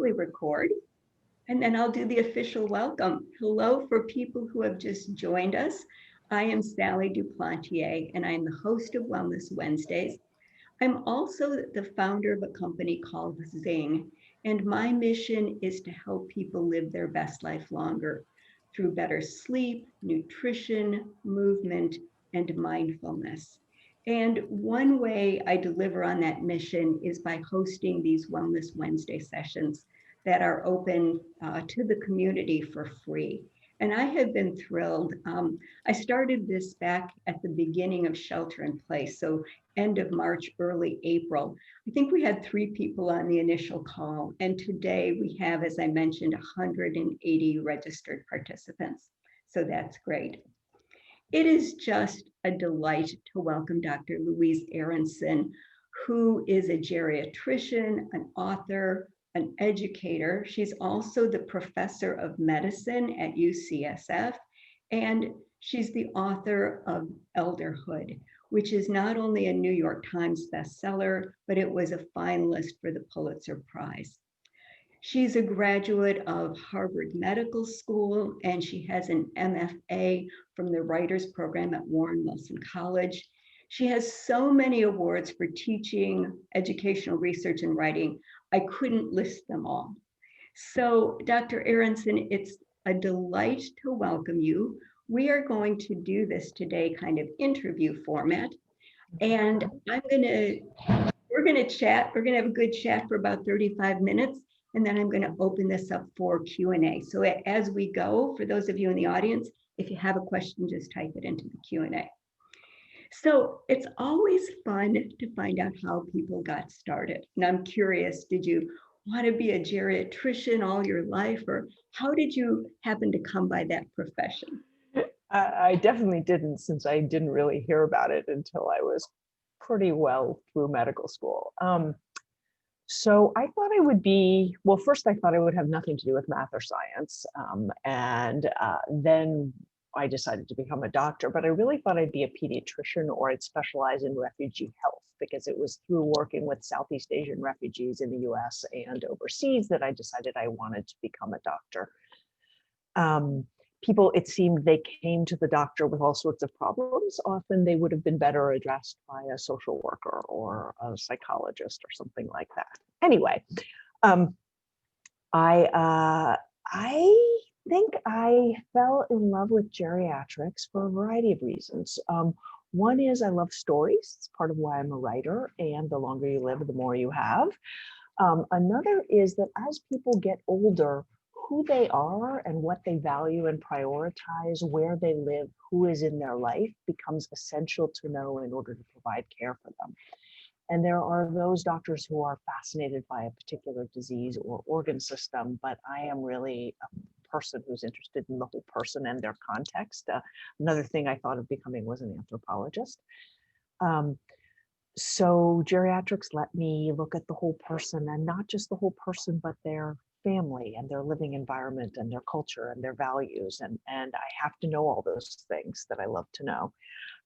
usually record, and then I'll do the official welcome. Hello for people who have just joined us. I am Sally Duplantier, and I'm the host of Wellness Wednesdays. I'm also the founder of a company called Zing, and my mission is to help people live their best life longer through better sleep, nutrition, movement, and mindfulness. And one way I deliver on that mission is by hosting these Wellness Wednesday sessions that are open to the community for free. And I have been thrilled. I started this back at the beginning of shelter in place, so end of March, early April. I think we had 3 people on the initial call, and today we have, as I mentioned, 180 registered participants. So that's great. It is just a delight to welcome Dr. Louise Aronson, who is a geriatrician, an author, an educator. She's also the professor of medicine at UCSF, and she's the author of Elderhood, which is not only a New York Times bestseller, but it was a finalist for the Pulitzer Prize. She's a graduate of Harvard Medical School, and she has an MFA from the Writers Program at Warren Wilson College. She has so many awards for teaching, educational research, and writing. I couldn't list them all. So, Dr. Aronson, it's a delight to welcome you. We are going to do this today kind of interview format, and we're gonna chat. We're gonna have a good chat for about 35 minutes, and then I'm gonna open this up for Q&A. So as we go, for those of you in the audience, if you have a question, just type it into the Q&A. So it's always fun to find out how people got started. And I'm curious, did you want to be a geriatrician all your life, or how did you happen to come by that profession? I definitely didn't, since I didn't really hear about it until I was pretty well through medical school. So I thought I would be, well, first I thought I would have nothing to do with math or science. And then I decided to become a doctor, but I really thought I'd be a pediatrician, or I'd specialize in refugee health, because it was through working with Southeast Asian refugees in the US and overseas that I decided I wanted to become a doctor. People, it seemed, they came to the doctor with all sorts of problems. Often they would have been better addressed by a social worker or a psychologist or something like that. Anyway, I think I fell in love with geriatrics for a variety of reasons. One is I love stories. It's part of why I'm a writer, and the longer you live, the more you have. Another is that as people get older, who they are and what they value and prioritize, where they live, who is in their life, becomes essential to know in order to provide care for them. And there are those doctors who are fascinated by a particular disease or organ system, but I am really a person who's interested in the whole person and their context. Another thing I thought of becoming was an anthropologist. So geriatrics let me look at the whole person, and not just the whole person, but their family and their living environment and their culture and their values. And I have to know all those things that I love to know.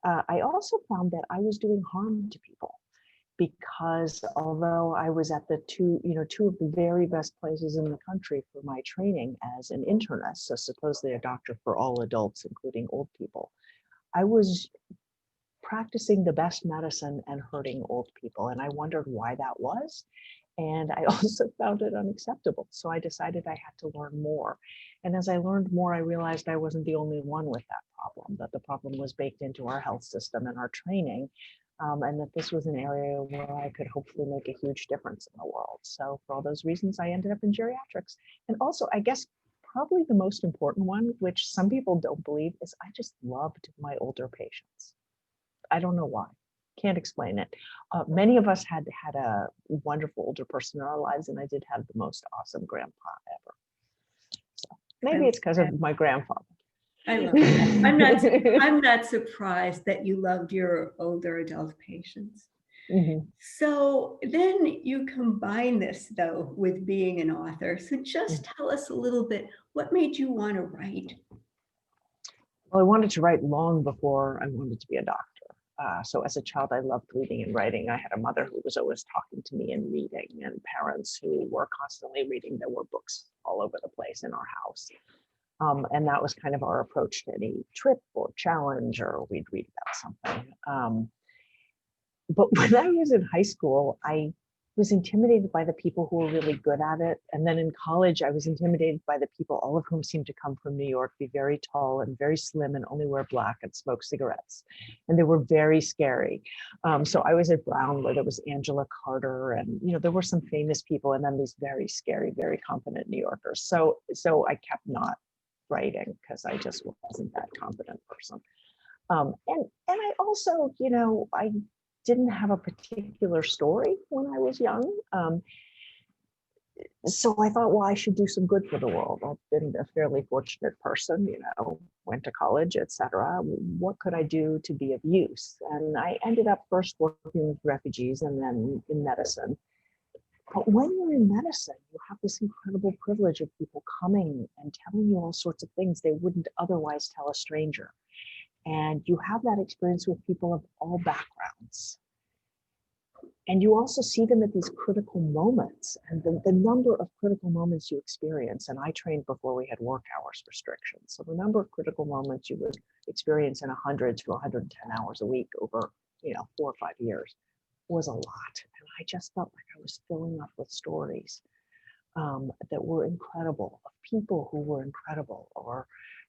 I also found that I was doing harm to people, because although I was at the two of the very best places in the country for my training as an internist, so supposedly a doctor for all adults, including old people, I was practicing the best medicine and hurting old people. And I wondered why that was. And I also found it unacceptable. So I decided I had to learn more. And as I learned more, I realized I wasn't the only one with that problem, that the problem was baked into our health system and our training, and that this was an area where I could hopefully make a huge difference in the world. So for all those reasons, I ended up in geriatrics. And also, I guess, probably the most important one, which some people don't believe, is I just loved my older patients. I don't know why. Can't explain it. Many of us had a wonderful older person in our lives, and I did have the most awesome grandpa ever. So maybe it's because of my grandfather. I love that. I'm not surprised that you loved your older adult patients. Mm-hmm. So then you combine this, though, with being an author. So just tell us a little bit, what made you want to write? Well, I wanted to write long before I wanted to be a doctor. So as a child, I loved reading and writing. I had a mother who was always talking to me and reading, and parents who were constantly reading. There were books all over the place in our house. And that was kind of our approach to any trip or challenge, or we'd read about something. But when I was in high school, I was intimidated by the people who were really good at it. And then in college, I was intimidated by the people, all of whom seemed to come from New York, be very tall and very slim and only wear black and smoke cigarettes. And they were very scary. So I was at Brown where there was Angela Carter and, there were some famous people and then these very scary, very confident New Yorkers. So I kept not writing because I just wasn't that confident person. And I also, I didn't have a particular story when I was young. So I thought, well, I should do some good for the world. I've been a fairly fortunate person, went to college, etc. What could I do to be of use? And I ended up first working with refugees and then in medicine. But when you're in medicine, you have this incredible privilege of people coming and telling you all sorts of things they wouldn't otherwise tell a stranger. And you have that experience with people of all backgrounds. And you also see them at these critical moments and the number of critical moments you experience. And I trained before we had work hours restrictions. So the number of critical moments you would experience in 100 to 110 hours a week over, 4 or 5 years was a lot. And I just felt like I was filling up with stories that were incredible, of people who were incredible, or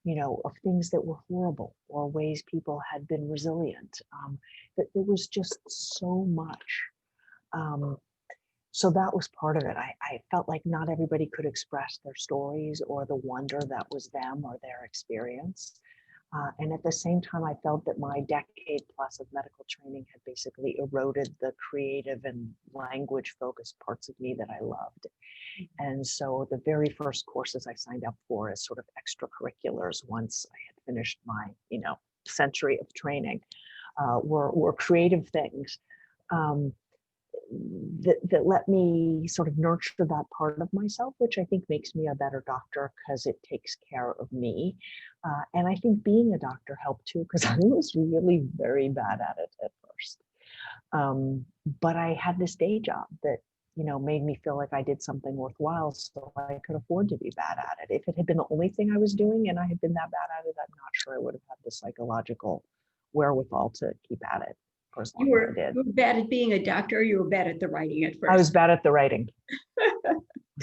of things that were horrible, or ways people had been resilient. That there was just so much. So that was part of it. I felt like not everybody could express their stories or the wonder that was them or their experience. And at the same time, I felt that my decade plus of medical training had basically eroded the creative and language focused parts of me that I loved. And so the very first courses I signed up for as sort of extracurriculars once I had finished my, century of training were creative things. That let me sort of nurture that part of myself, which I think makes me a better doctor because it takes care of me. And I think being a doctor helped too, because I was really very bad at it at first. But I had this day job that, made me feel like I did something worthwhile, so I could afford to be bad at it. If it had been the only thing I was doing and I had been that bad at it, I'm not sure I would have had the psychological wherewithal to keep at it. You were bad at being a doctor, or you were bad at the writing at first? I was bad at the writing.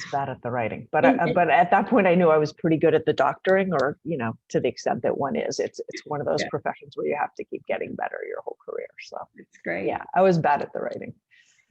But at that point, I knew I was pretty good at the doctoring, or to the extent that one is. It's one of those professions where you have to keep getting better your whole career. So it's great. Yeah, I was bad at the writing.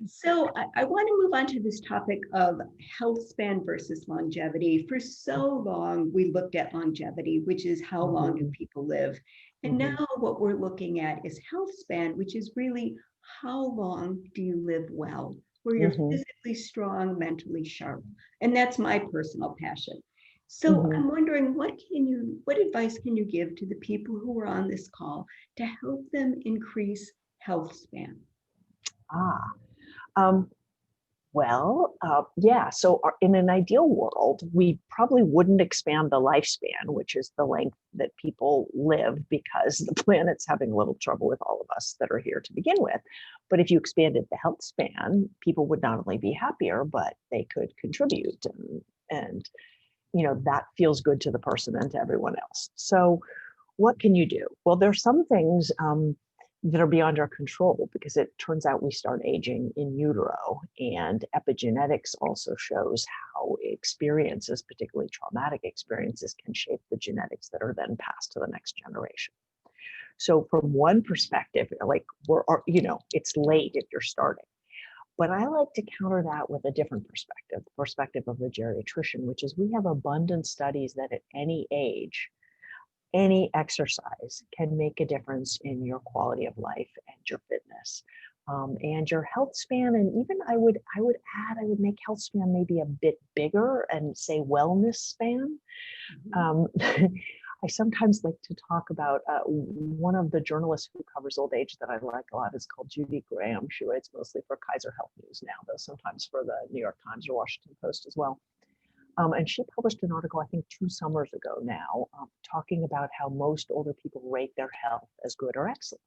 So I want to move on to this topic of health span versus longevity. For so long, we looked at longevity, which is how long do people live? And now what we're looking at is health span, which is really how long do you live well, where you're physically strong, mentally sharp. And that's my personal passion. So I'm wondering, what advice can you give to the people who are on this call to help them increase health span? So in an ideal world, we probably wouldn't expand the lifespan, which is the length that people live, because the planet's having a little trouble with all of us that are here to begin with. But if you expanded the health span, people would not only be happier, but they could contribute, and that feels good to the person and to everyone else. So what can you do? Well, there's some things that are beyond our control, because it turns out we start aging in utero, and epigenetics also shows how experiences, particularly traumatic experiences, can shape the genetics that are then passed to the next generation. So from one perspective, like it's late if you're starting. But I like to counter that with a different perspective, the perspective of the geriatrician, which is we have abundant studies that at any age, any exercise can make a difference in your quality of life and your fitness, and your health span. And even I would make health span maybe a bit bigger and say wellness span. I sometimes like to talk about one of the journalists who covers old age that I like a lot is called Judy Graham. She writes mostly for Kaiser Health News now, though sometimes for the New York Times or Washington Post as well. And she published an article, I think 2 summers ago now, talking about how most older people rate their health as good or excellent.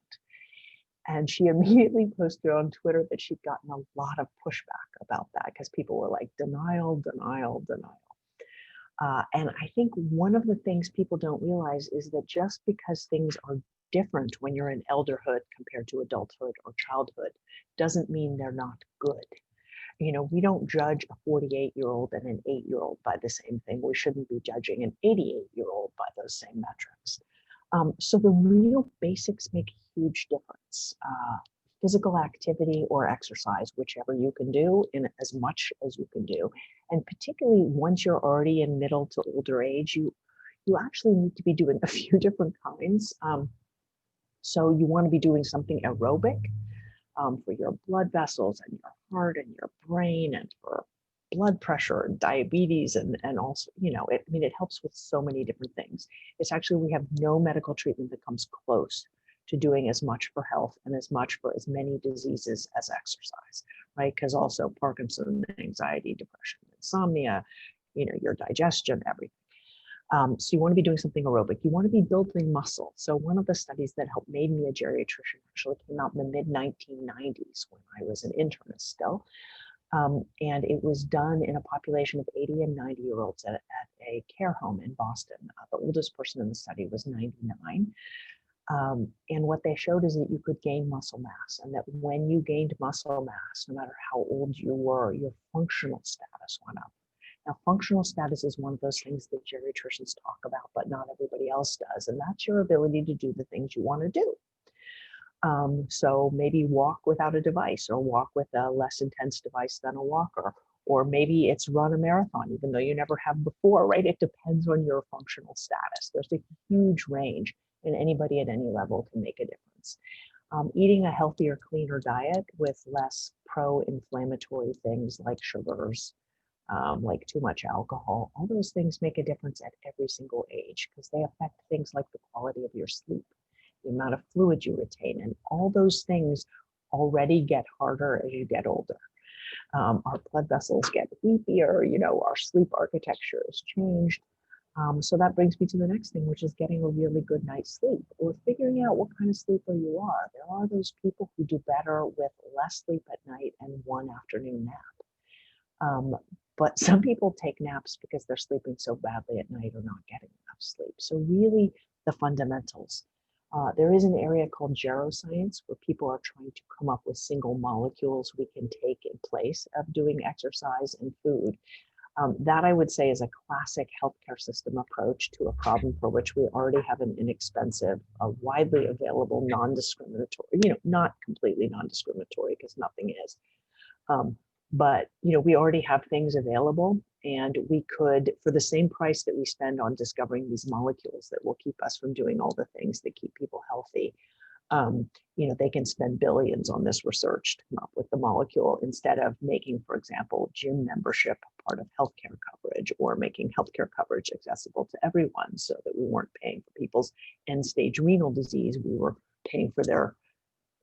And she immediately posted on Twitter that she'd gotten a lot of pushback about that because people were like, denial, denial, denial. And I think one of the things people don't realize is that just because things are different when you're in elderhood compared to adulthood or childhood doesn't mean they're not good. We don't judge a 48-year-old and an 8-year-old by the same thing. We shouldn't be judging an 88-year-old by those same metrics. So the real basics make a huge difference. Physical activity or exercise, whichever you can do in as much as you can do. And particularly once you're already in middle to older age, you actually need to be doing a few different kinds. So you want to be doing something aerobic for your blood vessels and your heart and your brain and for blood pressure and diabetes and also, it helps with so many different things. It's actually, we have no medical treatment that comes close to doing as much for health and as much for as many diseases as exercise, right? Because also Parkinson's, anxiety, depression, insomnia, your digestion, everything. So you want to be doing something aerobic. You want to be building muscle. So one of the studies that helped made me a geriatrician actually came out in the mid-1990s when I was an internist still. And it was done in a population of 80 and 90-year-olds at a care home in Boston. The oldest person in the study was 99. And what they showed is that you could gain muscle mass, and that when you gained muscle mass, no matter how old you were, your functional status went up. Now, functional status is one of those things that geriatricians talk about, but not everybody else does. And that's your ability to do the things you want to do. So maybe walk without a device, or walk with a less intense device than a walker, or maybe it's run a marathon, even though you never have before, right? It depends on your functional status. There's a huge range, and anybody at any level can make a difference. Eating a healthier, cleaner diet with less pro-inflammatory things like sugars, like too much alcohol, all those things make a difference at every single age because they affect things like the quality of your sleep, the amount of fluid you retain, and all those things already get harder as you get older. Our blood vessels get weaker, our sleep architecture is changed. So that brings me to the next thing, which is getting a really good night's sleep, or figuring out what kind of sleeper you are. There are those people who do better with less sleep at night and one afternoon nap. But some people take naps because they're sleeping so badly at night or not getting enough sleep. So really the fundamentals. There is an area called geroscience where people are trying to come up with single molecules we can take in place of doing exercise and food. That I would say is a classic healthcare system approach to a problem for which we already have an inexpensive, widely available, non-discriminatory, not completely non-discriminatory because nothing is. But we already have things available, and we could, for the same price that we spend on discovering these molecules that will keep us from doing all the things that keep people healthy, they can spend billions on this research to come up with the molecule instead of making, for example, gym membership part of healthcare coverage, or making healthcare coverage accessible to everyone so that we weren't paying for people's end-stage renal disease. We were paying for their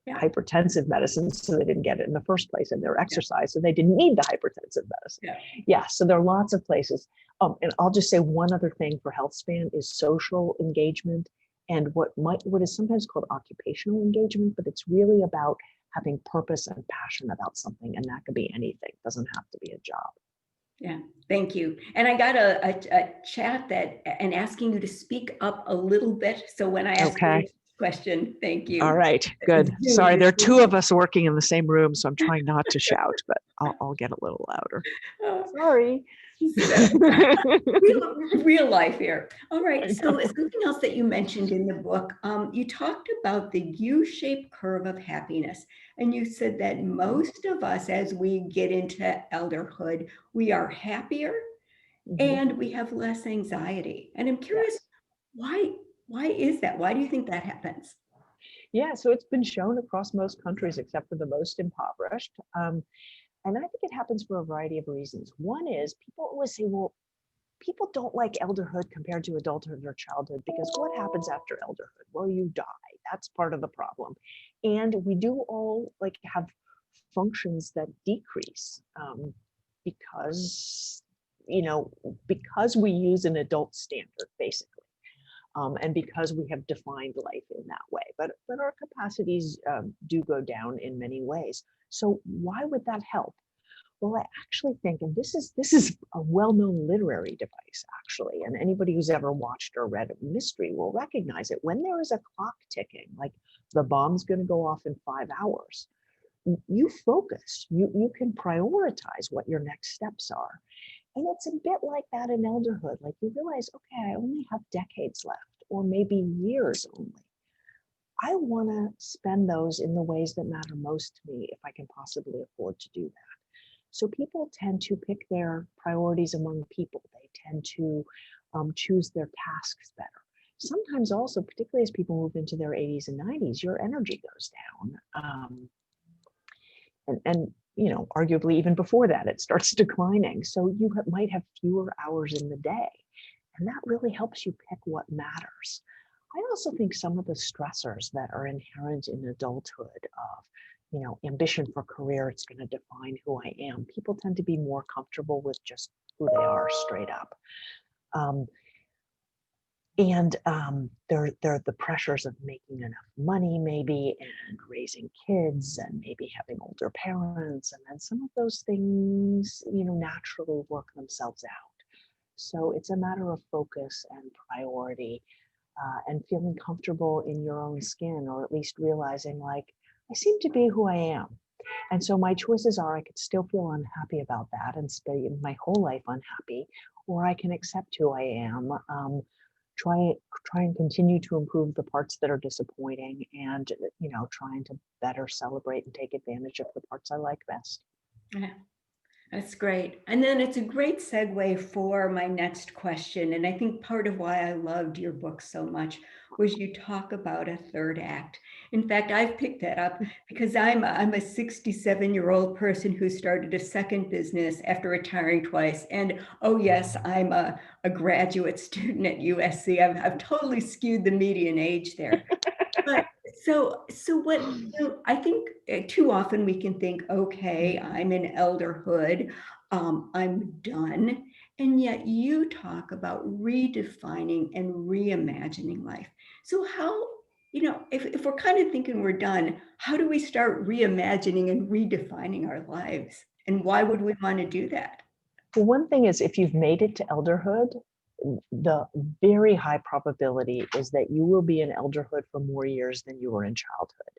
hypertensive medicines so they didn't get it in the first place, and their exercise so they didn't need the hypertensive medicine. So there are lots of places. And I'll just say one other thing for health span is social engagement, and what is sometimes called occupational engagement, but it's really about having purpose and passion about something, and that could be anything. It doesn't have to be a job. Yeah, thank you. And I got a chat and asking you to speak up a little bit. So when I ask you this question, thank you. All right, good. Sorry, there are two of us working in the same room, so I'm trying not to shout, but I'll get a little louder. Sorry. Real life here. All right, so something else that you mentioned in the book, you talked about the U-shaped curve of happiness. And you said that most of us, as we get into elderhood, we are happier and we have less anxiety. And I'm curious, why is that? Why do you think that happens? Yeah, so it's been shown across most countries except for the most impoverished. And I think it happens for a variety of reasons. One is people always say, well, people don't like elderhood compared to adulthood or childhood because what happens after elderhood? Well, you die. That's part of the problem. And we do all have functions that decrease because we use an adult standard, basically. and because we have defined life in that way. But our capacities do go down in many ways. So why would that help? Well, I actually think, and this is a well-known literary device, actually, and anybody who's ever watched or read a mystery will recognize it. When there is a clock ticking, like the bomb's going to go off in 5 hours, you focus, you can prioritize what your next steps are. And it's a bit like that in elderhood. Like you realize, okay, I only have decades left, or maybe years only. I want to spend those in the ways that matter most to me if I can possibly afford to do that. So people tend to pick their priorities among people. They tend to choose their tasks better. Sometimes also, particularly as people move into their 80s and 90s, your energy goes down. And you know, arguably even before that, it starts declining. So you might have fewer hours in the day. And that really helps you pick what matters. I also think some of the stressors that are inherent in adulthood of, you know, ambition for career, it's going to define who I am. People tend to be more comfortable with just who they are straight up. There are the pressures of making enough money, maybe, and raising kids, and maybe having older parents. And then some of those things, you know, naturally work themselves out. So it's a matter of focus and priority, and feeling comfortable in your own skin, or at least realizing, like, I seem to be who I am. And so my choices are, I could still feel unhappy about that and spend my whole life unhappy, or I can accept who I am, try and continue to improve the parts that are disappointing, and, you know, trying to better celebrate and take advantage of the parts I like best. Yeah. That's great. And then it's a great segue for my next question. And I think part of why I loved your book so much was you talk about a third act. In fact, I've picked that up because I'm a 67-year-old person who started a second business after retiring twice. And oh yes, I'm a graduate student at USC. I've totally skewed the median age there. But so what, you know, I think too often we can think, okay, I'm in elderhood, I'm done. And yet you talk about redefining and reimagining life. So how, you know, if we're kind of thinking we're done, how do we start reimagining and redefining our lives? And why would we want to do that? Well, one thing is, if you've made it to elderhood, the very high probability is that you will be in elderhood for more years than you were in childhood.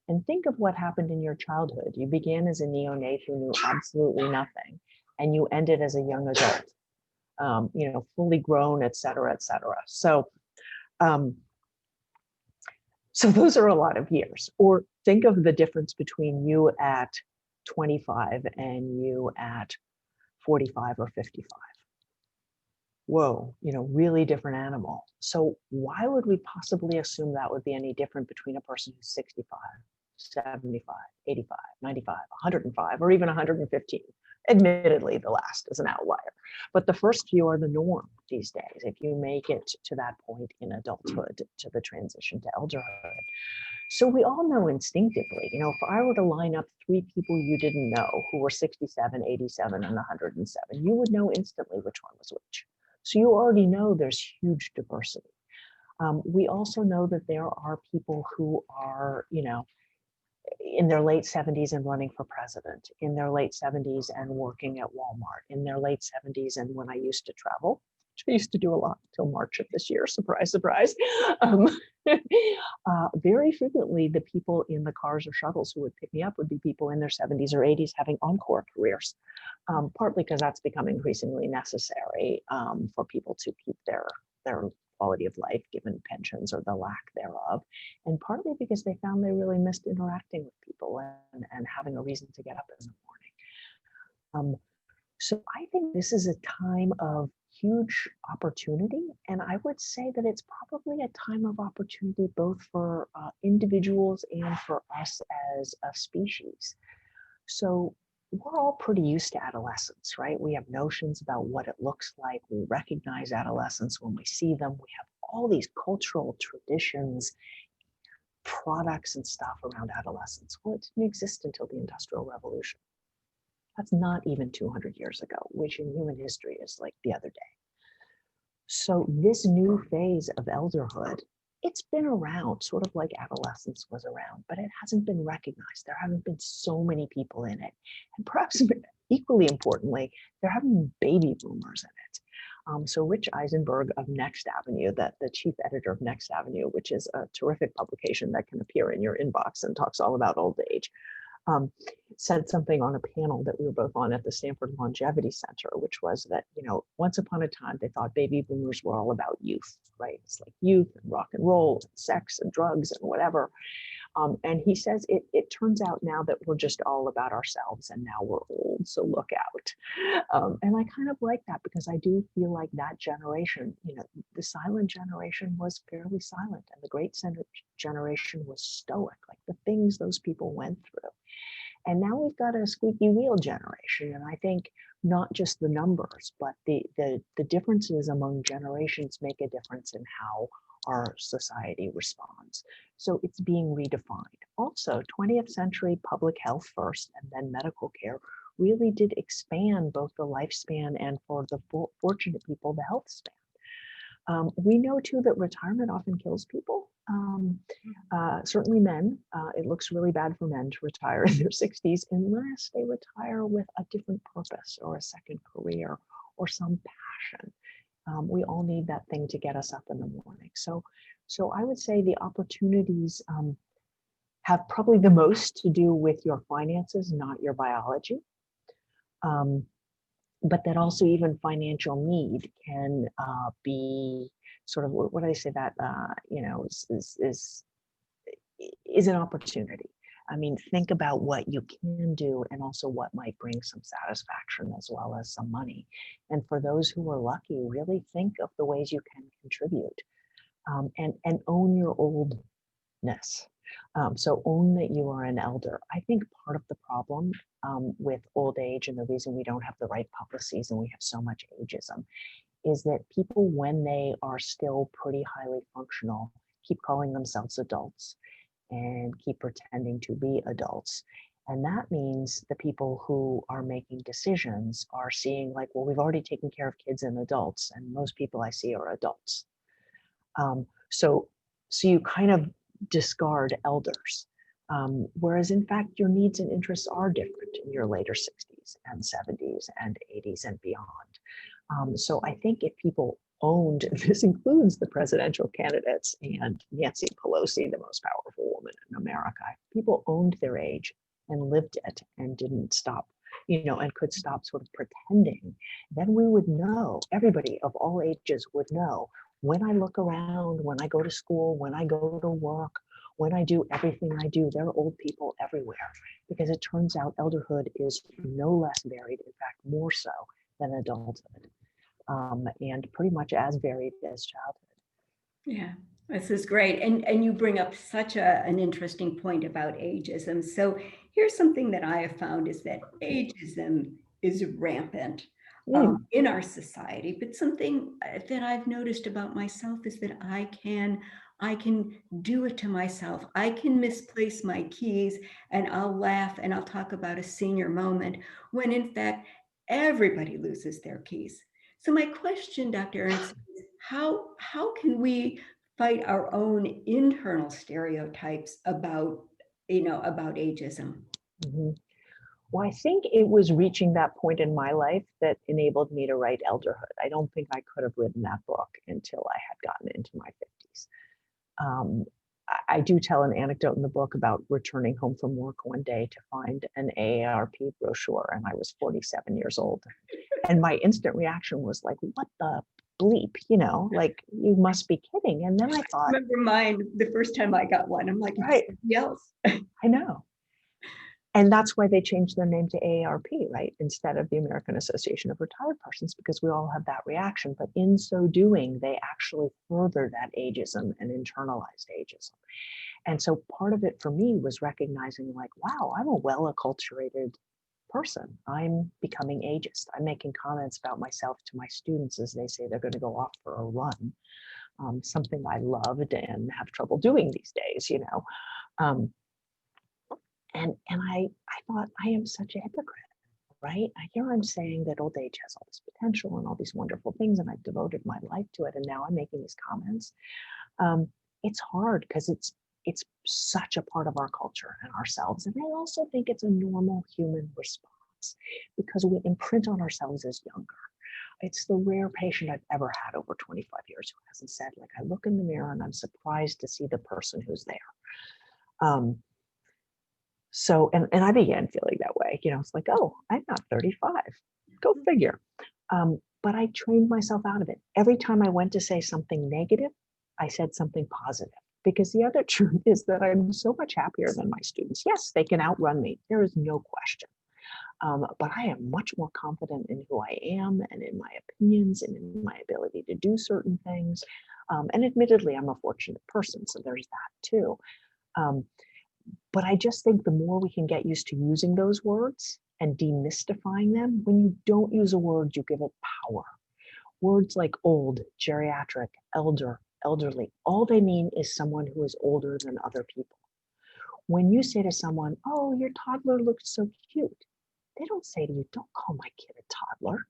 And think of what happened in your childhood. You began as a neonate who knew absolutely nothing, and you ended as a young adult, you know, fully grown, et cetera, et cetera. So, so those are a lot of years. Or think of the difference between you at 25 and you at 45 or 55. Whoa, you know, really different animal. So why would we possibly assume that would be any different between a person who's 65, 75, 85, 95, 105, or even 115? Admittedly, the last is an outlier, but the first few are the norm these days, if you make it to that point in adulthood, to the transition to elderhood. So we all know instinctively, you know, if I were to line up 3 people you didn't know who were 67, 87, and 107, you would know instantly which one was which. So you already know there's huge diversity. We also know that there are people who are, you know, in their late 70s and running for president, in their late 70s and working at Walmart, in their late 70s. And when I used to travel, which I used to do a lot until March of this year, surprise, surprise. Very frequently, the people in the cars or shuttles who would pick me up would be people in their 70s or 80s having encore careers, partly because that's become increasingly necessary for people to keep their quality of life, given pensions or the lack thereof, and partly because they found they really missed interacting with people and having a reason to get up in the morning. So I think this is a time of huge opportunity, and I would say that it's probably a time of opportunity both for individuals and for us as a species. So we're all pretty used to adolescence, right? We have notions about what it looks like. We recognize adolescence when we see them. We have all these cultural traditions, products and stuff around adolescence. Well, it didn't exist until the Industrial Revolution. That's not even 200 years ago, which in human history is like the other day. So this new phase of elderhood, it's been around, sort of like adolescence was around, but it hasn't been recognized. There haven't been so many people in it. And perhaps equally importantly, there haven't been baby boomers in it. So Rich Eisenberg of Next Avenue, the chief editor of Next Avenue, which is a terrific publication that can appear in your inbox and talks all about old age, said something on a panel that we were both on at the Stanford Longevity Center, which was that, once upon a time, they thought baby boomers were all about youth, right? It's like youth and rock and roll, and sex and drugs and whatever. And he says it turns out now that we're just all about ourselves and now we're old, so look out. And I kind of like that because I do feel like that generation, the silent generation was fairly silent and the great generation was stoic, like the things those people went through. And now we've got a squeaky wheel generation. And I think not just the numbers, but the differences among generations make a difference in how our society responds. So it's being redefined. Also, 20th century public health first and then medical care really did expand both the lifespan and, for the fortunate people, the health span. We know too that retirement often kills people. Certainly men. It looks really bad for men to retire in their 60s unless they retire with a different purpose or a second career or some passion. We all need that thing to get us up in the morning. So I would say the opportunities have probably the most to do with your finances, not your biology. But that also even financial need can be sort of, what do I say, that is an opportunity. I mean, think about what you can do and also what might bring some satisfaction as well as some money. And for those who are lucky, really think of the ways you can contribute, and own your oldness. So own that you are an elder. I think part of the problem with old age and the reason we don't have the right policies and we have so much ageism is that people, when they are still pretty highly functional, keep calling themselves adults and keep pretending to be adults. And that means the people who are making decisions are seeing like, well, we've already taken care of kids and adults, and most people I see are adults. So you kind of discard elders. Whereas in fact, your needs and interests are different in your later 60s and 70s and 80s and beyond. So I think if people owned, this includes the presidential candidates and Nancy Pelosi, the most powerful woman in America, if people owned their age and lived it and didn't stop, and could stop sort of pretending, then we would know, everybody of all ages would know, when I look around, when I go to school, when I go to work, when I do everything I do, there are old people everywhere, because it turns out elderhood is no less varied, in fact, more so than adulthood, and pretty much as varied as childhood. Yeah, this is great. And you bring up such an interesting point about ageism. So here's something that I have found is that ageism is rampant in our society, but something that I've noticed about myself is that I can do it to myself. I can misplace my keys and I'll laugh and I'll talk about a senior moment when in fact everybody loses their keys. So my question, Dr. Aronson, is how can we fight our own internal stereotypes about ageism? Mm-hmm. Well, I think it was reaching that point in my life that enabled me to write Elderhood. I don't think I could have written that book until I had gotten into my 50s. I do tell an anecdote in the book about returning home from work one day to find an AARP brochure, and I was 47 years old. And my instant reaction was like, what the bleep, like, you must be kidding. And then I thought, I remember mine the first time I got one. I'm like, right, else. I know. And that's why they changed their name to AARP, right? Instead of the American Association of Retired Persons, because we all have that reaction. But in so doing, they actually furthered that ageism and internalized ageism. And so part of it for me was recognizing like, wow, I'm a well-acculturated person. I'm becoming ageist. I'm making comments about myself to my students as they say they're going to go off for a run, something I loved and have trouble doing these days, And I thought, I am such a hypocrite, right? Here I'm saying that old age has all this potential and all these wonderful things, and I've devoted my life to it, and now I'm making these comments. Um, it's hard because it's such a part of our culture and ourselves. And I also think it's a normal human response because we imprint on ourselves as younger. It's the rare patient I've ever had over 25 years who hasn't said, like, I look in the mirror and I'm surprised to see the person who's there. And I began feeling that way. It's like, oh, I'm not 35. Go figure. But I trained myself out of it. Every time I went to say something negative, I said something positive. Because the other truth is that I'm so much happier than my students. Yes, they can outrun me. There is no question. But I am much more confident in who I am and in my opinions and in my ability to do certain things. And admittedly, I'm a fortunate person, so there's that too. But I just think the more we can get used to using those words and demystifying them, when you don't use a word, you give it power. Words like old, geriatric, elder, elderly, all they mean is someone who is older than other people. When you say to someone, oh, your toddler looks so cute, they don't say to you, don't call my kid a toddler.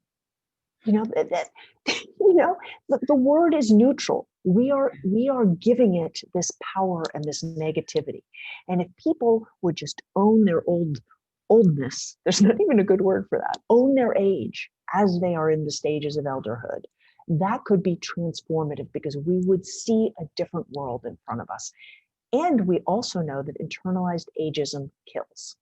The word is neutral. We are giving it this power and this negativity. And if people would just own their oldness, there's not even a good word for that, own their age as they are in the stages of elderhood, that could be transformative because we would see a different world in front of us. And we also know that internalized ageism kills.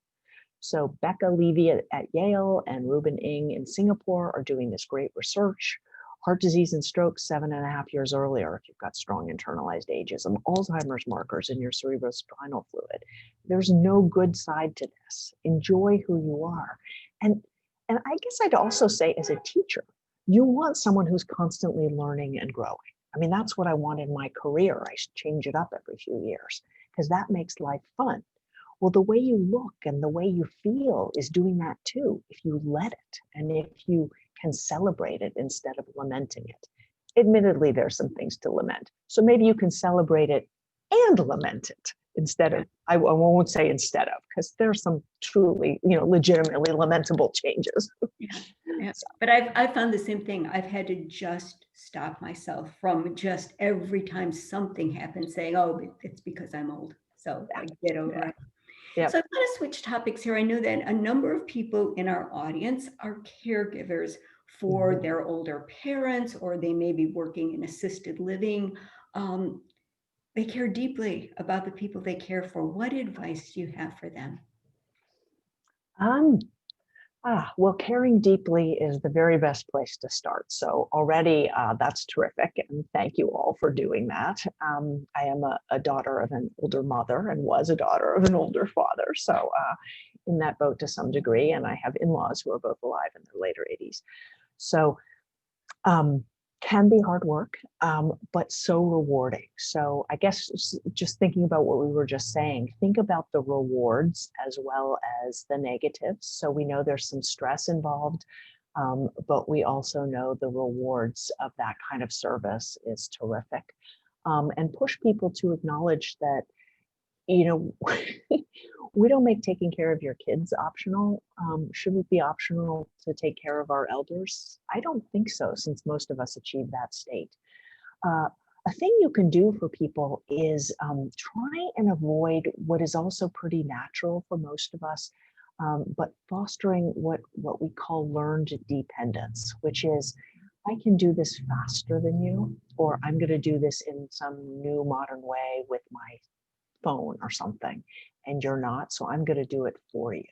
So Becca Levy at Yale and Ruben Ng in Singapore are doing this great research. Heart disease and stroke 7.5 years earlier if you've got strong internalized ageism, Alzheimer's markers in your cerebrospinal fluid. There's no good side to this. Enjoy who you are. And I guess I'd also say as a teacher, you want someone who's constantly learning and growing. I mean, that's what I want in my career. I should change it up every few years because that makes life fun. Well, the way you look and the way you feel is doing that too, if you let it and if you can celebrate it instead of lamenting it. Admittedly, there's some things to lament. So maybe you can celebrate it and lament it instead of, I won't say instead of, because there's some truly, legitimately lamentable changes. Yeah. But I've found the same thing. I've had to just stop myself from just every time something happens saying, oh, it's because I'm old. So I get over it. Yep. So I want to switch topics here. I know that a number of people in our audience are caregivers for their older parents, or they may be working in assisted living. They care deeply about the people they care for. What advice do you have for them? Well, caring deeply is the very best place to start. So already that's terrific. And thank you all for doing that. I am a daughter of an older mother and was a daughter of an older father. So in that boat to some degree, and I have in-laws who are both alive in their later 80s. So can be hard work, but so rewarding. So I guess just thinking about what we were just saying, think about the rewards as well as the negatives. So we know there's some stress involved, but we also know the rewards of that kind of service is terrific. And push people to acknowledge that, we don't make taking care of your kids optional. Should it be optional to take care of our elders? I don't think so, since most of us achieve that state. A thing you can do for people is try and avoid what is also pretty natural for most of us, but fostering what we call learned dependence, which is, I can do this faster than you, or I'm going to do this in some new modern way with my phone or something, and you're not, so I'm going to do it for you.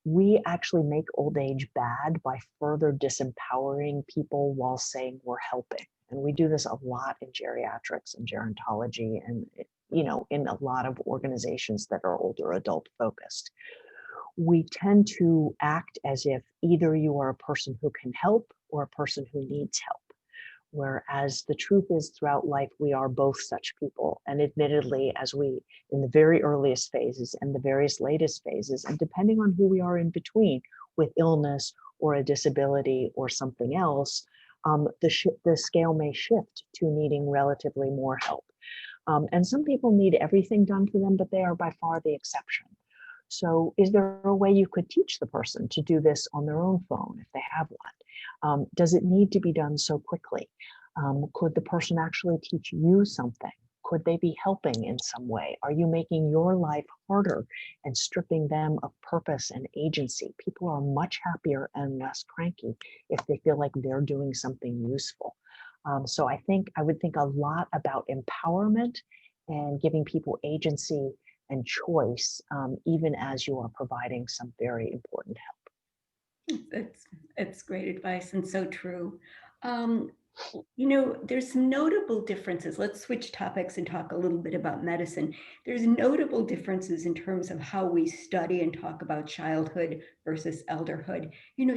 We actually make old age bad by further disempowering people while saying we're helping. And we do this a lot in geriatrics and gerontology and, in a lot of organizations that are older adult focused. We tend to act as if either you are a person who can help or a person who needs help. Whereas the truth is, throughout life, we are both such people. And admittedly, in the very earliest phases and the various latest phases, and depending on who we are in between, with illness or a disability or something else, the scale may shift to needing relatively more help. And some people need everything done for them, but they are by far the exception. So is there a way you could teach the person to do this on their own phone if they have one? Does it need to be done so quickly? Could the person actually teach you something? Could they be helping in some way? Are you making your life harder and stripping them of purpose and agency? People are much happier and less cranky if they feel like they're doing something useful. So I would think a lot about empowerment and giving people agency and choice, even as you are providing some very important help. It's great advice and so true. Um, there's some notable differences. Let's switch topics and talk a little bit about medicine. There's notable differences in terms of how we study and talk about childhood versus elderhood.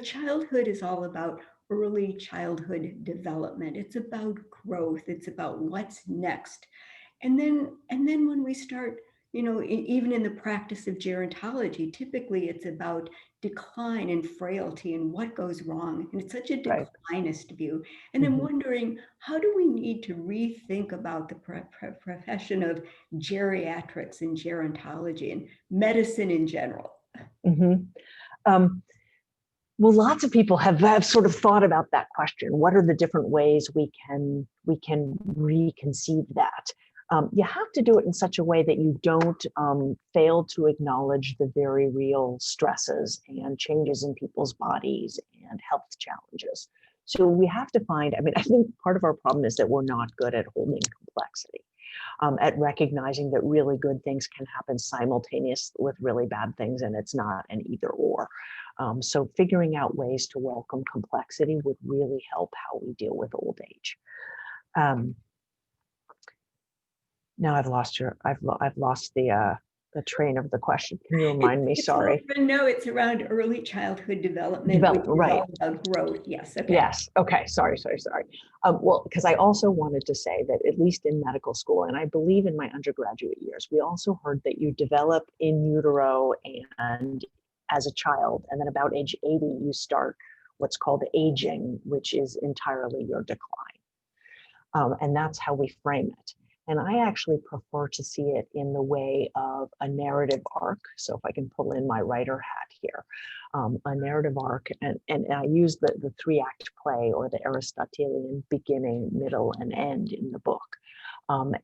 Childhood is all about early childhood development. It's about growth. It's about what's next. And then when we start, even in the practice of gerontology, typically it's about decline and frailty and what goes wrong. And it's such a Right. declinist view. And I'm wondering, how do we need to rethink about the profession of geriatrics and gerontology and medicine in general? Um, well, lots of people have sort of thought about that question. What are the different ways we can reconceive that? You have to do it in such a way that you don't fail to acknowledge the very real stresses and changes in people's bodies and health challenges. So we have to find, I think part of our problem is that we're not good at holding complexity, at recognizing that really good things can happen simultaneously with really bad things, and it's not an either or. So figuring out ways to welcome complexity would really help how we deal with old age. Now I've lost the train of the question. Can you remind me? Sorry. No, it's around early childhood development, which is Right. all about growth. Yes. Okay. Yes. Okay. Sorry. Well, because I also wanted to say that at least in medical school, and I believe in my undergraduate years, we also heard that you develop in utero and as a child, and then about age 80, you start what's called aging, which is entirely your decline. And that's how we frame it. And I actually prefer to see it in the way of a narrative arc. So if I can pull in my writer hat here, a narrative arc, and I use the 3-act play or the Aristotelian beginning, middle, and end in the book.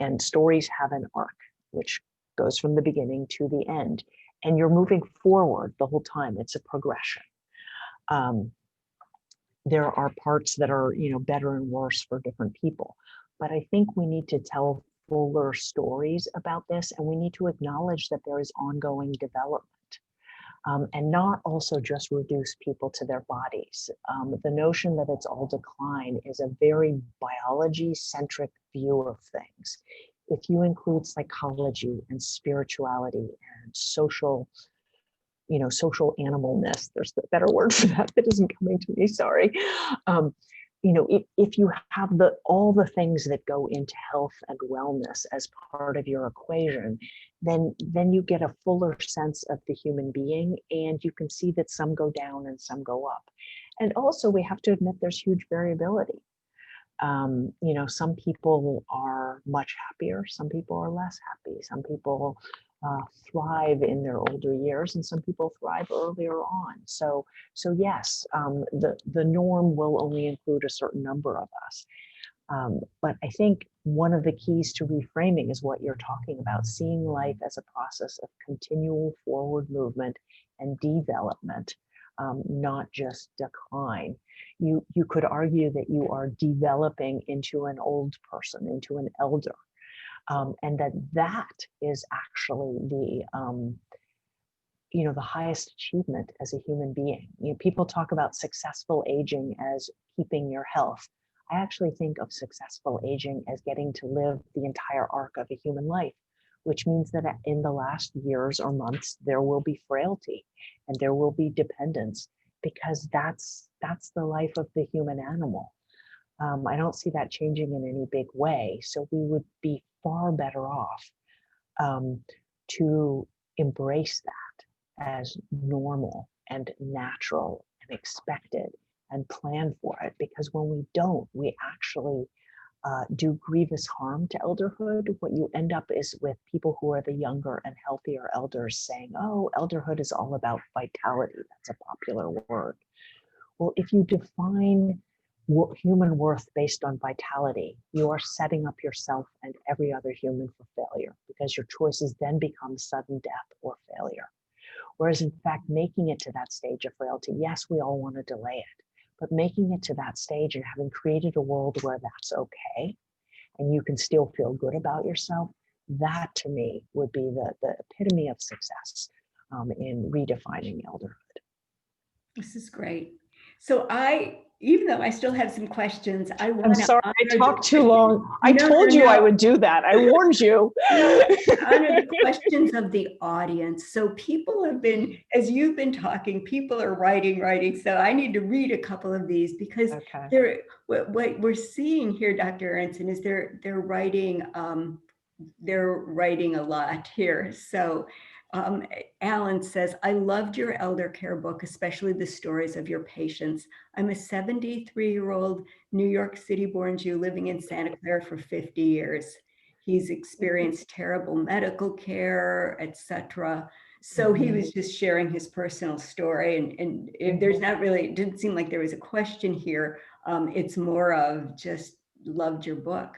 And stories have an arc, which goes from the beginning to the end. And you're moving forward the whole time. It's a progression. There are parts that are, better and worse for different people. But I think we need to tell fuller stories about this, and we need to acknowledge that there is ongoing development, and not also just reduce people to their bodies. The notion that it's all decline is a very biology-centric view of things. If you include psychology and spirituality and social animalness, there's the better word for that isn't coming to me, sorry. If you have all the things that go into health and wellness as part of your equation, then you get a fuller sense of the human being, and you can see that some go down and some go up. And also we have to admit there's huge variability. Some people are much happier, some people are less happy, some people thrive in their older years, and some people thrive earlier on. So yes, the norm will only include a certain number of us. But I think one of the keys to reframing is what you're talking about, seeing life as a process of continual forward movement and development, not just decline. You could argue that you are developing into an old person, into an elder. And that is actually the highest achievement as a human being. People talk about successful aging as keeping your health. I actually think of successful aging as getting to live the entire arc of a human life, which means that in the last years or months, there will be frailty and there will be dependence, because that's the life of the human animal. I don't see that changing in any big way. So we would be far better off to embrace that as normal and natural and expected and plan for it. Because when we don't, we actually do grievous harm to elderhood. What you end up is with people who are the younger and healthier elders saying, oh, elderhood is all about vitality. That's a popular word. Well, if you define human worth based on vitality, you are setting up yourself and every other human for failure, because your choices then become sudden death or failure. Whereas in fact, making it to that stage of frailty, yes, we all want to delay it, but making it to that stage and having created a world where that's okay, and you can still feel good about yourself, that to me would be the epitome of success in redefining elderhood. This is great. So even though I still have some questions, I want I'm to sorry, I talked too long. I No, told no, you I no. would do that. I warned you. No, I honor the questions of the audience. So people have been, as you've been talking, people are writing. So I need to read a couple of these, because Okay. what we're seeing here, Dr. Aronson, is they're writing a lot here. So Alan says, I loved your elder care book, especially the stories of your patients. I'm a 73-year-old New York City born Jew living in Santa Clara for 50 years. He's experienced terrible medical care, etc. So he was just sharing his personal story, and there's not really, it didn't seem like there was a question here. It's more of just loved your book.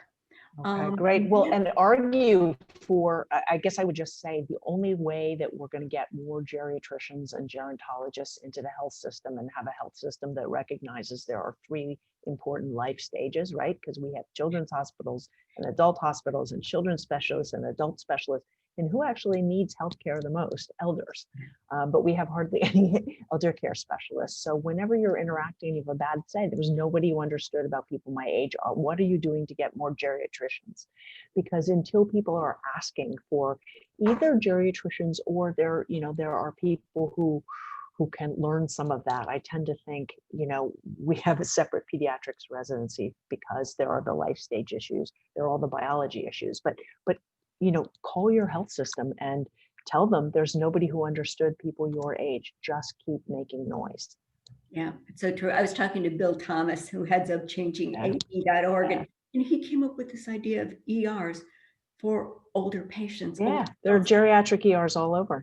Okay, great. Well, and argue for, I guess I would just say the only way that we're going to get more geriatricians and gerontologists into the health system and have a health system that recognizes there are 3 important life stages, right? Because we have children's hospitals and adult hospitals and children's specialists and adult specialists. And who actually needs healthcare the most? Elders. But we have hardly any elder care specialists. So whenever you're interacting, you have a bad say. There was nobody who understood about people my age. What are you doing to get more geriatricians? Because until people are asking for either geriatricians or there are people who can learn some of that. I tend to think, we have a separate pediatrics residency because there are the life stage issues, there are all the biology issues, but call your health system and tell them there's nobody who understood people your age. Just keep making noise. Yeah, it's so true. I was talking to Bill Thomas, who heads up changingag.org, and he came up with this idea of ERs for older patients. Yeah, there are geriatric ERs all over.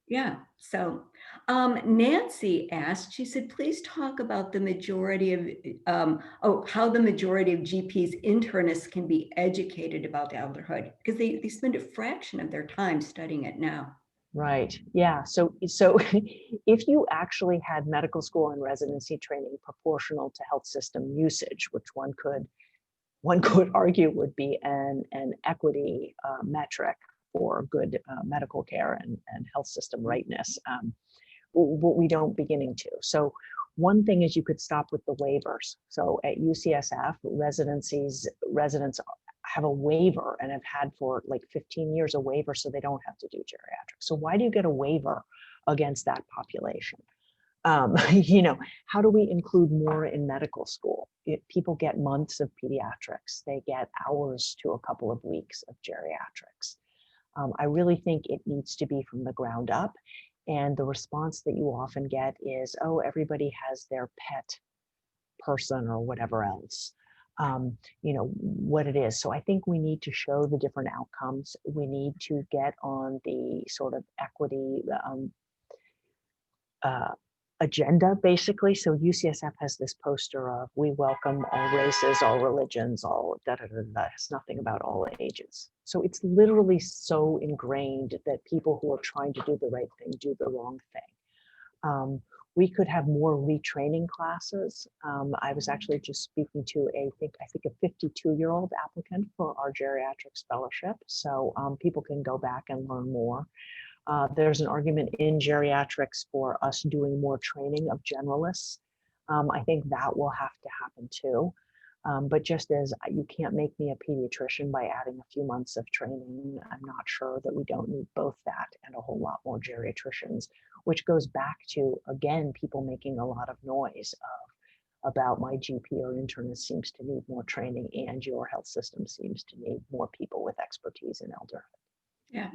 Yeah. So Nancy asked, she said, please talk about the majority of, how the majority of GPs internists can be educated about elderhood, because they spend a fraction of their time studying it now. Right. Yeah. So if you actually had medical school and residency training proportional to health system usage, which one could argue would be an equity metric for good medical care and health system rightness, what we don't beginning to. So one thing is you could stop with the waivers. So at UCSF, residents have a waiver and have had for like 15 years a waiver, so they don't have to do geriatrics. So why do you get a waiver against that population? How do we include more in medical school? People get months of pediatrics. They get hours to a couple of weeks of geriatrics. I really think it needs to be from the ground up. And the response that you often get is, oh, everybody has their pet person or whatever else, what it is. So I think we need to show the different outcomes. We need to get on the sort of equity agenda, basically. So UCSF has this poster of, we welcome all races, all religions, all that has nothing about all ages. So it's literally so ingrained that people who are trying to do the right thing do the wrong thing. We could have more retraining classes. I was actually just speaking to I think a 52-year-old applicant for our geriatrics fellowship. So people can go back and learn more. There's an argument in geriatrics for us doing more training of generalists. I think that will have to happen too. But just as you can't make me a pediatrician by adding a few months of training, I'm not sure that we don't need both that and a whole lot more geriatricians, which goes back to, again, people making a lot of noise about my GP or internist seems to need more training and your health system seems to need more people with expertise in elderhood. Yeah.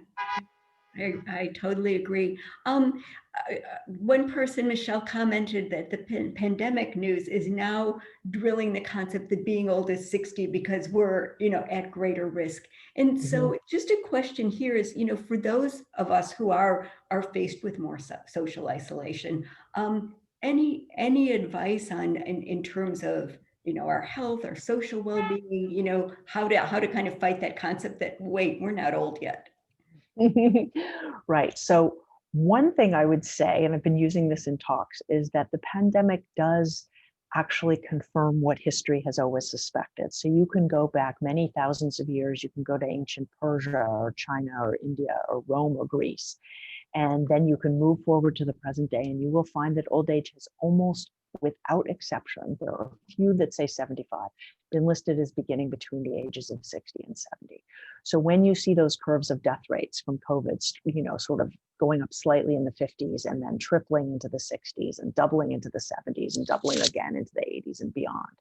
I totally agree. One person, Michelle, commented that the pandemic news is now drilling the concept that being old is 60 because we're, at greater risk. And Mhm. so just a question here is, for those of us who are faced with more social isolation, any advice on in terms of our health, our social well-being, how to kind of fight that concept that, wait, we're not old yet. Right. So one thing I would say, and I've been using this in talks, is that the pandemic does actually confirm what history has always suspected. So you can go back many thousands of years. You can go to ancient Persia or China or India or Rome or Greece. And then you can move forward to the present day, and you will find that old age has almost without exception, there are a few that say 75, been listed as beginning between the ages of 60 and 70. So when you see those curves of death rates from COVID, sort of going up slightly in the 50s and then tripling into the 60s and doubling into the 70s and doubling again into the 80s and beyond,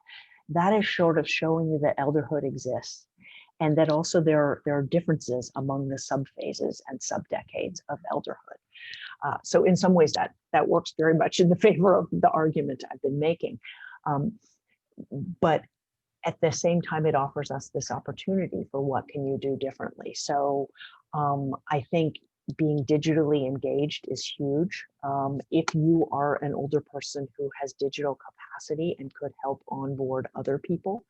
that is sort of showing you that elderhood exists, and that also there are differences among the subphases and subdecades of elderhood. So in some ways that works very much in the favor of the argument I've been making. But at the same time, it offers us this opportunity for what can you do differently. So I think being digitally engaged is huge. If you are an older person who has digital capacity and could help onboard other people,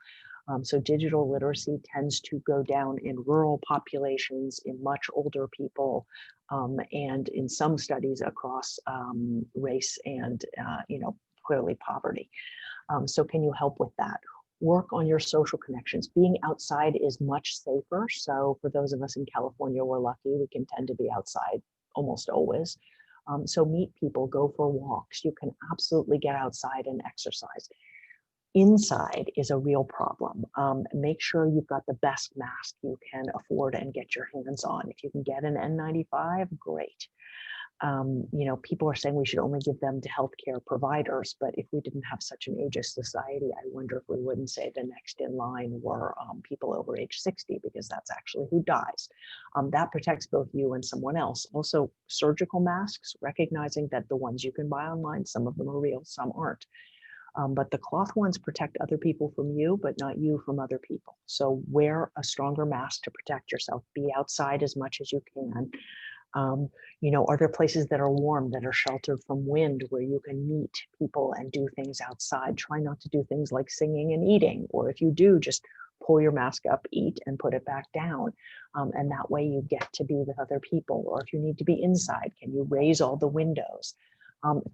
so digital literacy tends to go down in rural populations, in much older people, and in some studies across race and, clearly poverty. So can you help with that? Work on your social connections. Being outside is much safer. So for those of us in California, we're lucky. We can tend to be outside almost always. So meet people, go for walks. You can absolutely get outside and exercise. Inside is a real problem. Make sure you've got the best mask you can afford and get your hands on. If you can get an N95, great. People are saying we should only give them to healthcare providers, but if we didn't have such an ageist society, I wonder if we wouldn't say the next in line were people over age 60, because that's actually who dies. That protects both you and someone else. Also, surgical masks, recognizing that the ones you can buy online, some of them are real, some aren't. But the cloth ones protect other people from you, but not you from other people. So wear a stronger mask to protect yourself. Be outside as much as you can. Are there places that are warm, that are sheltered from wind, where you can meet people and do things outside? Try not to do things like singing and eating, or if you do, just pull your mask up, eat, and put it back down. And that way you get to be with other people. Or if you need to be inside, can you raise all the windows?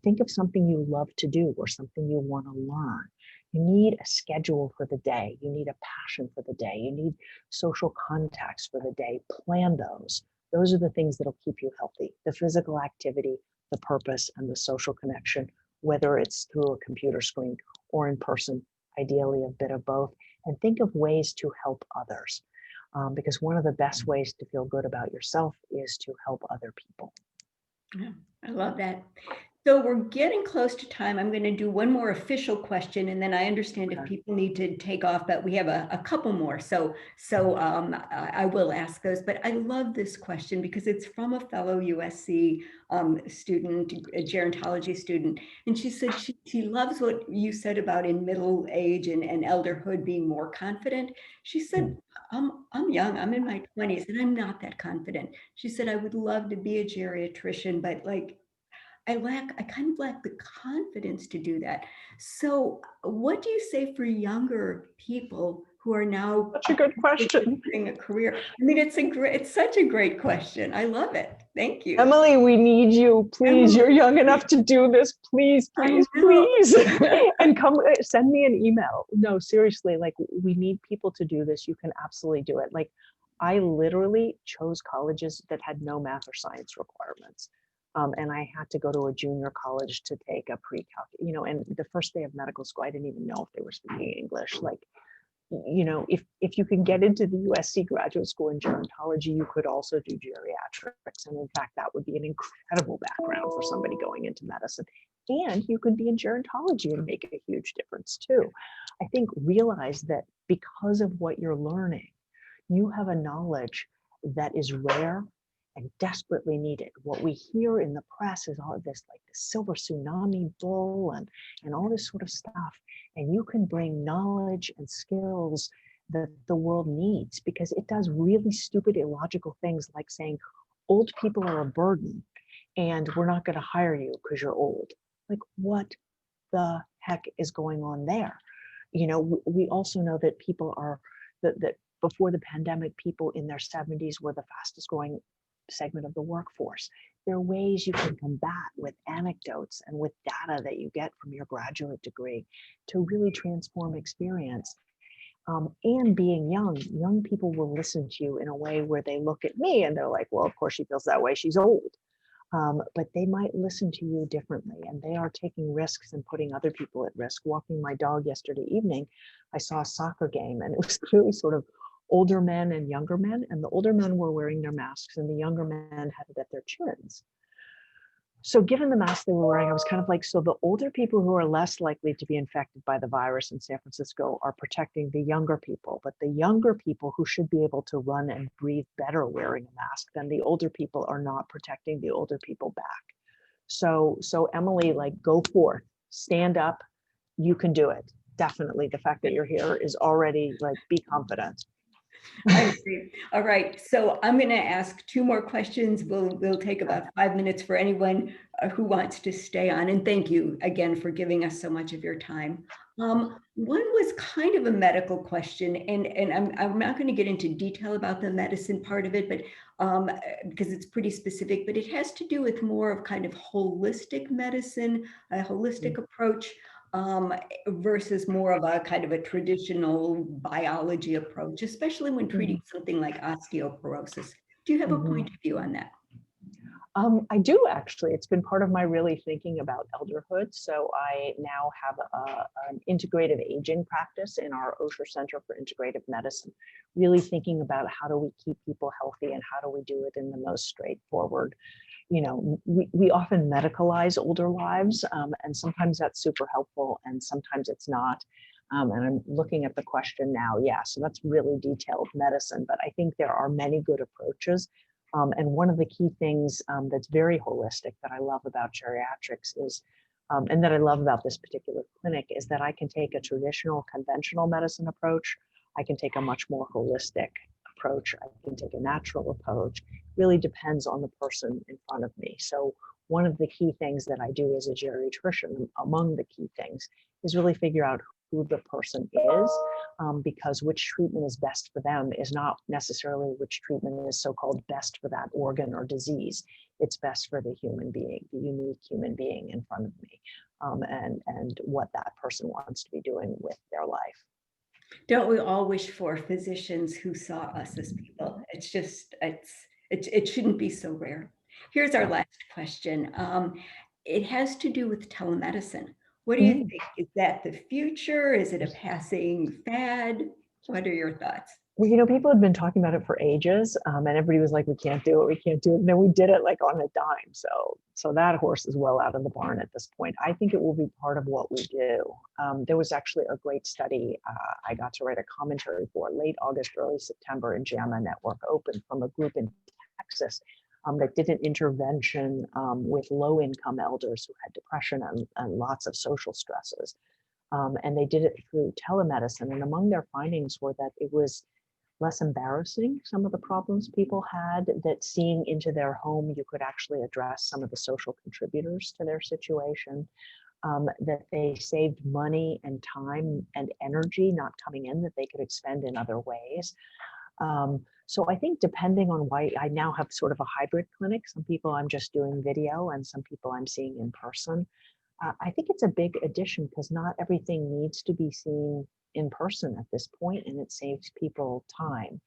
Think of something you love to do or something you want to learn. You need a schedule for the day. You need a passion for the day. You need social contacts for the day. Plan those. Those are the things that'll keep you healthy. The physical activity, the purpose, and the social connection, whether it's through a computer screen or in person, ideally a bit of both. And think of ways to help others. Because one of the best ways to feel good about yourself is to help other people. Yeah, I love that. So we're getting close to time. I'm going to do one more official question, and then I understand if people need to take off, but we have a couple more. So I will ask those. But I love this question because it's from a fellow USC student, a gerontology student. And she said she loves what you said about in middle age and elderhood being more confident. She said, I'm young, I'm in my 20s, and I'm not that confident. She said, I would love to be a geriatrician, but I kind of lack the confidence to do that. So what do you say for younger people who are now Such a good question. a career? I mean, it's such a great question. I love it. Thank you. Emily, we need you. Please, Emily, you're young enough to do this. Please, I please, know. please. And come send me an email. No, seriously, we need people to do this. You can absolutely do it. I literally chose colleges that had no math or science requirements. And I had to go to a junior college to take a pre-calc, and the first day of medical school, I didn't even know if they were speaking English. If you can get into the USC graduate school in gerontology, you could also do geriatrics. And in fact, that would be an incredible background for somebody going into medicine. And you could be in gerontology and make a huge difference too. I think realize that because of what you're learning, you have a knowledge that is rare and desperately needed. What we hear in the press is all of this, like the silver tsunami bull and all this sort of stuff. And you can bring knowledge and skills that the world needs, because it does really stupid, illogical things like saying old people are a burden and we're not going to hire you because you're old. Like, what the heck is going on there? You know, we also know that people are, that before the pandemic, people in their 70s were the fastest growing segment of the workforce. There are ways you can combat with anecdotes and with data that you get from your graduate degree to really transform experience. And being young people will listen to you in a way where they look at me and they're like, well, of course she feels that way, she's old. But they might listen to you differently, and they are taking risks and putting other people at risk. Walking my dog yesterday evening, I saw a soccer game, and it was clearly sort of older men and younger men, and the older men were wearing their masks and the younger men had it at their chins. So given the mask they were wearing, I was kind of like, so the older people who are less likely to be infected by the virus in San Francisco are protecting the younger people, but the younger people who should be able to run and breathe better wearing a mask than the older people are not protecting the older people back. So Emily, like, go forth, stand up, you can do it. Definitely. The fact that you're here is already like, be confident. I agree. All right, so I'm going to ask two more questions. We'll take about 5 minutes for anyone who wants to stay on. And thank you again for giving us so much of your time. One was kind of a medical question, and I'm not going to get into detail about the medicine part of it, but because it's pretty specific, but it has to do with more of kind of holistic medicine, a holistic approach. Versus more of a kind of a traditional biology approach, especially when treating something like osteoporosis. Do you have a point of view on that? I do, actually. It's been part of my really thinking about elderhood. So I now have an integrative aging practice in our Osher Center for Integrative Medicine, really thinking about how do we keep people healthy and how do we do it in the most straightforward. You know, we often medicalize older lives, and sometimes that's super helpful and sometimes it's not. And I'm looking at the question now. Yeah, so that's really detailed medicine, but I think there are many good approaches. And one of the key things that's very holistic that I love about geriatrics is, and that I love about this particular clinic, is that I can take a traditional conventional medicine approach. I can take a much more holistic approach. I can take a natural approach. Really depends on the person in front of me. So one of the key things that I do as a geriatrician, among the key things, is really figure out who the person is, because which treatment is best for them is not necessarily which treatment is so-called best for that organ or disease. It's best for the human being, the unique human being in front of me, and what that person wants to be doing with their life. Don't we all wish for physicians who saw us as people? It's just, it shouldn't be so rare. Here's our last question. It has to do with telemedicine. What do you think? Is that the future? Is it a passing fad? What are your thoughts? Well, you know, people had been talking about it for ages, and everybody was like, we can't do it, we can't do it. And then we did it like on a dime. So that horse is well out of the barn at this point. I think it will be part of what we do. There was actually a great study I got to write a commentary for late August, early September in JAMA Network Open from a group in Texas that did an intervention with low-income elders who had depression and lots of social stresses. And they did it through telemedicine. And among their findings were that it was less embarrassing, some of the problems people had, that seeing into their home, you could actually address some of the social contributors to their situation, that they saved money and time and energy not coming in that they could expend in other ways. So I think depending on why, I now have sort of a hybrid clinic. Some people I'm just doing video and some people I'm seeing in person. I think it's a big addition because not everything needs to be seen in person at this point, and it saves people time.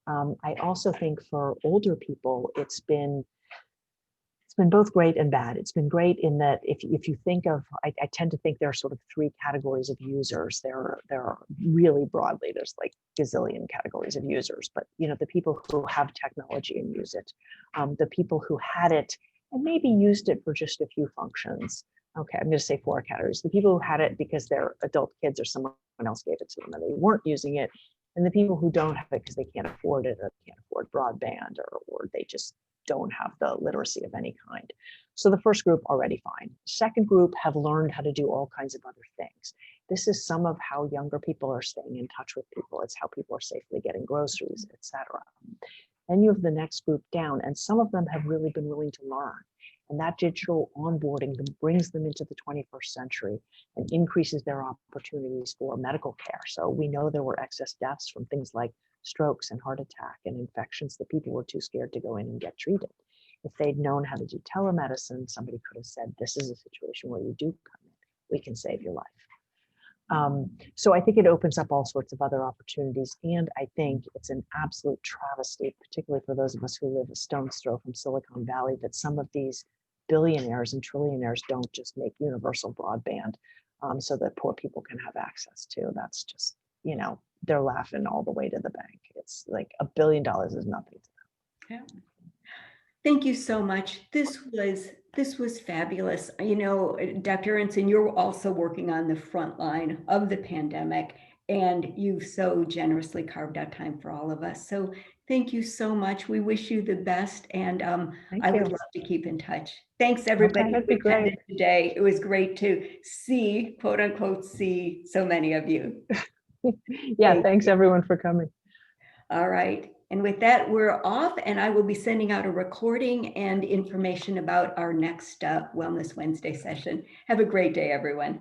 I also think for older people, it's been both great and bad. It's been great in that if you think of, I tend to think there are sort of three categories of users. There are really broadly, there's like gazillion categories of users, but you know, the people who have technology and use it, the people who had it and maybe used it for just a few functions. Okay, I'm going to say four categories. The people who had it because their adult kids or someone else gave it to them and they weren't using it, and the people who don't have it because they can't afford it or can't afford broadband or they just don't have the literacy of any kind. So the first group already fine. Second group have learned how to do all kinds of other things. This is some of how younger people are staying in touch with people. It's how people are safely getting groceries, etc. Then you have the next group down, and some of them have really been willing to learn. And that digital onboarding brings them into the 21st century and increases their opportunities for medical care. So we know there were excess deaths from things like strokes and heart attack and infections that people were too scared to go in and get treated. If they'd known how to do telemedicine, somebody could have said, this is a situation where you do come in, we can save your life. So I think it opens up all sorts of other opportunities. And I think it's an absolute travesty, particularly for those of us who live a stone's throw from Silicon Valley, that some of these billionaires and trillionaires don't just make universal broadband so that poor people can have access to. That's just, you know, they're laughing all the way to the bank. It's like $1 billion is nothing to them. Yeah. Thank you so much. This was fabulous. You know, Dr. Aronson, you're also working on the front line of the pandemic, and you've so generously carved out time for all of us. So thank you so much. We wish you the best, and I would love to keep in touch. Thanks, everybody who attended today. It was great to see, quote unquote, see so many of you. Yeah, thanks everyone for coming. All right. And with that, we're off, and I will be sending out a recording and information about our next Wellness Wednesday session. Have a great day, everyone.